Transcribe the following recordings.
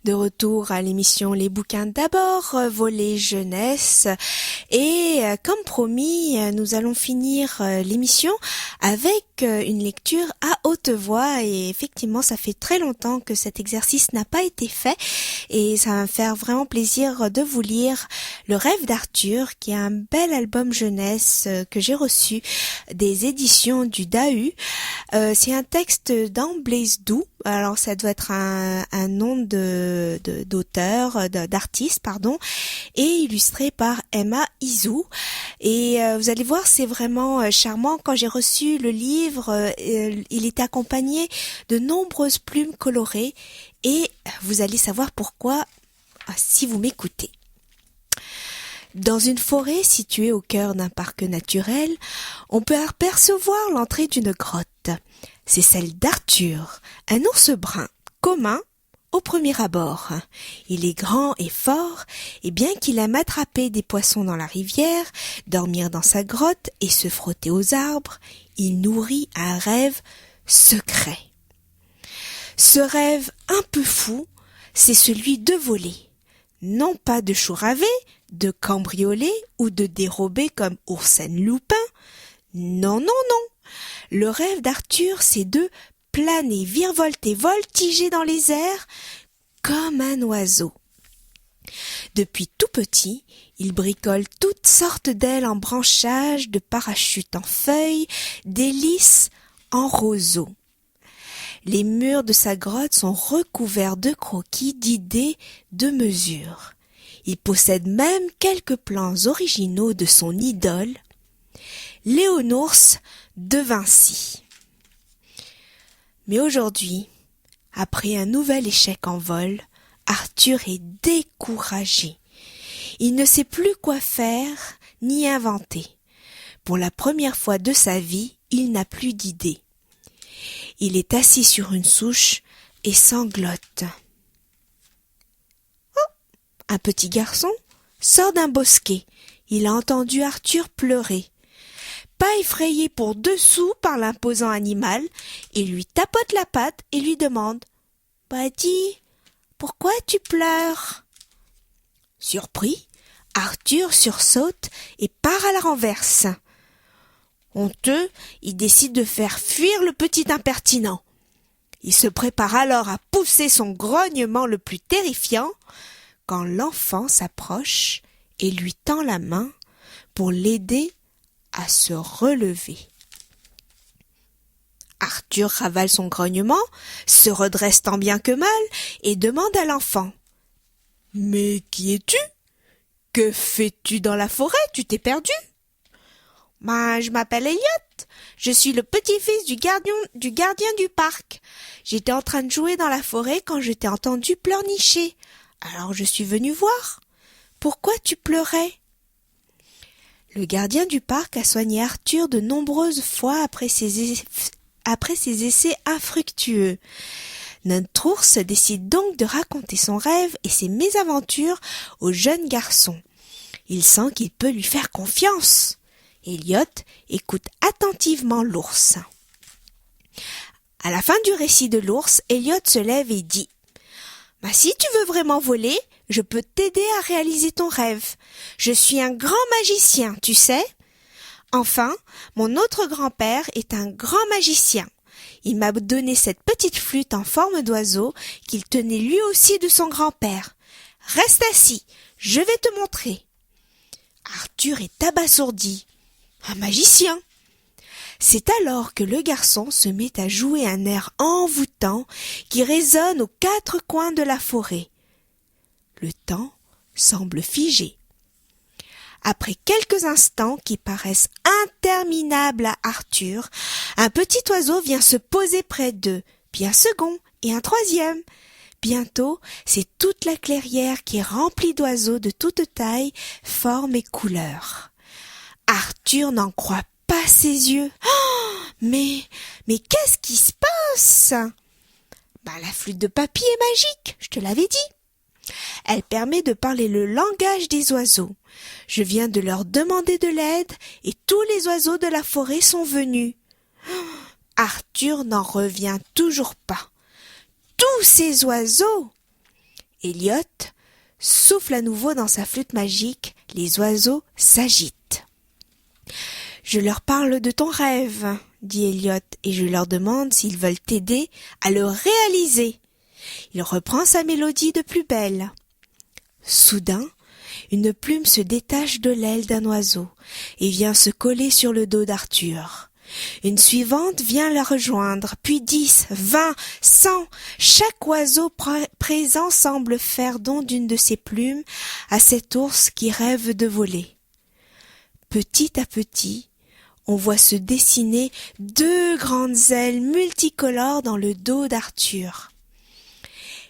De retour à l'émission Les bouquins d'abord, volet jeunesse. Et comme promis, nous allons finir l'émission avec une lecture à haute voix. Et effectivement, ça fait très longtemps que cet exercice n'a pas été fait. Et ça va me faire vraiment plaisir de vous lire Le rêve d'Arthur, qui est un bel album jeunesse que j'ai reçu des éditions du Dahu. C'est un texte d'Amblaise Doux. Alors ça doit être un nom d'auteur, d'artiste, pardon, et illustré par Emma Izou. Et vous allez voir, c'est vraiment charmant. Quand j'ai reçu le livre, il était accompagné de nombreuses plumes colorées, et vous allez savoir pourquoi si vous m'écoutez. Dans une forêt située au cœur d'un parc naturel, on peut apercevoir l'entrée d'une grotte. C'est celle d'Arthur, un ours brun, commun au premier abord. Il est grand et fort, et bien qu'il aime attraper des poissons dans la rivière, dormir dans sa grotte et se frotter aux arbres, il nourrit un rêve secret. Ce rêve un peu fou, c'est celui de voler. Non pas de chouraver, de cambrioler ou de dérober comme Arsène Lupin. Non, non, non. Le rêve d'Arthur, c'est de planer, virevolter, voltiger dans les airs comme un oiseau. Depuis tout petit, il bricole toutes sortes d'ailes en branchages, de parachutes en feuilles, d'hélices en roseaux. Les murs de sa grotte sont recouverts de croquis, d'idées, de mesures. Il possède même quelques plans originaux de son idole, Léonours de Vinci. Mais aujourd'hui, après un nouvel échec en vol, Arthur est découragé. Il ne sait plus quoi faire ni inventer. Pour la première fois de sa vie, il n'a plus d'idées. Il est assis sur une souche et sanglote. Oh, un petit garçon sort d'un bosquet. Il a entendu Arthur pleurer. Pas effrayé pour 2 sous par l'imposant animal, il lui tapote la patte et lui demande « Dis, pourquoi tu pleures ?» Surpris, Arthur sursaute et part à la renverse. Honteux, il décide de faire fuir le petit impertinent. Il se prépare alors à pousser son grognement le plus terrifiant quand l'enfant s'approche et lui tend la main pour l'aider à se relever. Arthur ravale son grognement, se redresse tant bien que mal et demande à l'enfant « Mais qui es-tu ? Que fais-tu dans la forêt ? Tu t'es perdu ?»« Je m'appelle Elliot. Je suis le petit-fils du gardien du parc. J'étais en train de jouer dans la forêt quand je t'ai entendu pleurnicher. Alors je suis venu voir. Pourquoi tu pleurais ? » Le gardien du parc a soigné Arthur de nombreuses fois après ses essais infructueux. Notre ours décide donc de raconter son rêve et ses mésaventures au jeune garçon. Il sent qu'il peut lui faire confiance. Elliot écoute attentivement l'ours. À la fin du récit de l'ours, Elliot se lève et dit « Si tu veux vraiment voler, je peux t'aider à réaliser ton rêve. Je suis un grand magicien, tu sais. Enfin, mon autre grand-père est un grand magicien. Il m'a donné cette petite flûte en forme d'oiseau qu'il tenait lui aussi de son grand-père. Reste assis, je vais te montrer. » Arthur est abasourdi. Un magicien. C'est alors que le garçon se met à jouer un air envoûtant qui résonne aux 4 coins de la forêt. Le temps semble figé. Après quelques instants qui paraissent interminables à Arthur, un petit oiseau vient se poser près d'eux, puis un second et un troisième. Bientôt, c'est toute la clairière qui est remplie d'oiseaux de toutes tailles, formes et couleurs. Arthur n'en croit pas ses yeux. Oh, mais qu'est-ce qui se passe ? La flûte de papier est magique, je te l'avais dit. Elle permet de parler le langage des oiseaux. Je viens de leur demander de l'aide et tous les oiseaux de la forêt sont venus. Arthur n'en revient toujours pas. Tous ces oiseaux! Elliot souffle à nouveau dans sa flûte magique, les oiseaux s'agitent. Je leur parle de ton rêve, dit Elliot, et je leur demande s'ils veulent t'aider à le réaliser. Il reprend sa mélodie de plus belle. Soudain, une plume se détache de l'aile d'un oiseau et vient se coller sur le dos d'Arthur. Une suivante vient la rejoindre, puis 10, 20, 100. Chaque oiseau présent semble faire don d'une de ses plumes à cet ours qui rêve de voler. Petit à petit, on voit se dessiner 2 grandes ailes multicolores dans le dos d'Arthur.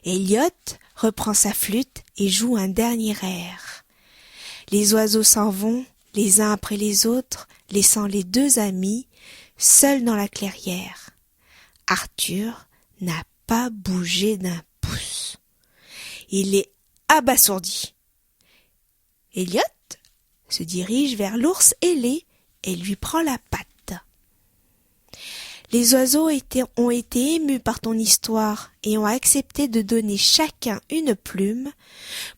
Elliot reprend sa flûte et joue un dernier air. Les oiseaux s'en vont, les uns après les autres, laissant les 2 amis seuls dans la clairière. Arthur n'a pas bougé d'un pouce. Il est abasourdi. Elliot se dirige vers l'ours ailé et lui prend la patte. Les oiseaux ont été émus par ton histoire et ont accepté de donner chacun une plume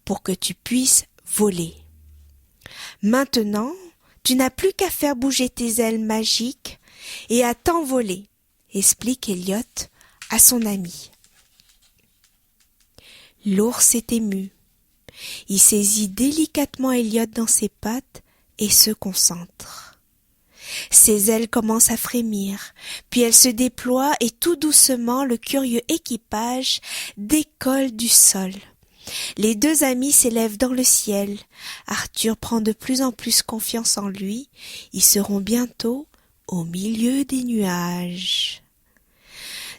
pour que tu puisses voler. Maintenant, tu n'as plus qu'à faire bouger tes ailes magiques et à t'envoler, explique Elliot à son ami. L'ours est ému. Il saisit délicatement Elliot dans ses pattes et se concentre. Ses ailes commencent à frémir, puis elles se déploient et tout doucement le curieux équipage décolle du sol. Les 2 amis s'élèvent dans le ciel. Arthur prend de plus en plus confiance en lui. Ils seront bientôt au milieu des nuages.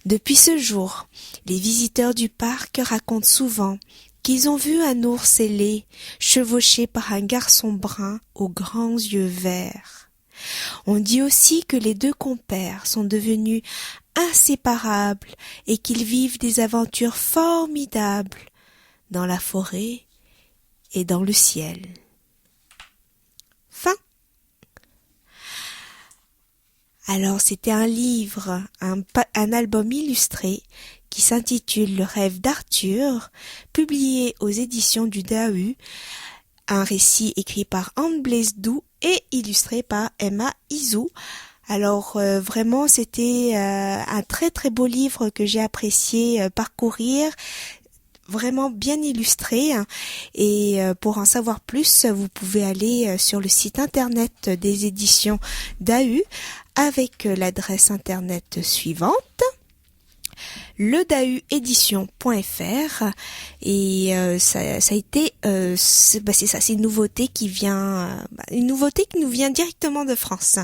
Depuis ce jour, les visiteurs du parc racontent souvent qu'ils ont vu un ours ailé chevauché par un garçon brun aux grands yeux verts. On dit aussi que les 2 compères sont devenus inséparables et qu'ils vivent des aventures formidables dans la forêt et dans le ciel. Fin. Alors c'était un livre, un album illustré qui s'intitule Le rêve d'Arthur, publié aux éditions du Dahu, un récit écrit par Anne Blaisdou et illustré par Emma Izou. Alors vraiment c'était un très très beau livre que j'ai apprécié parcourir, vraiment bien illustré, et pour en savoir plus vous pouvez aller sur le site internet des éditions Dahu avec l'adresse internet suivante ledahuédition.fr et ça a été c'est ça, c'est une nouveauté qui nous vient directement de France.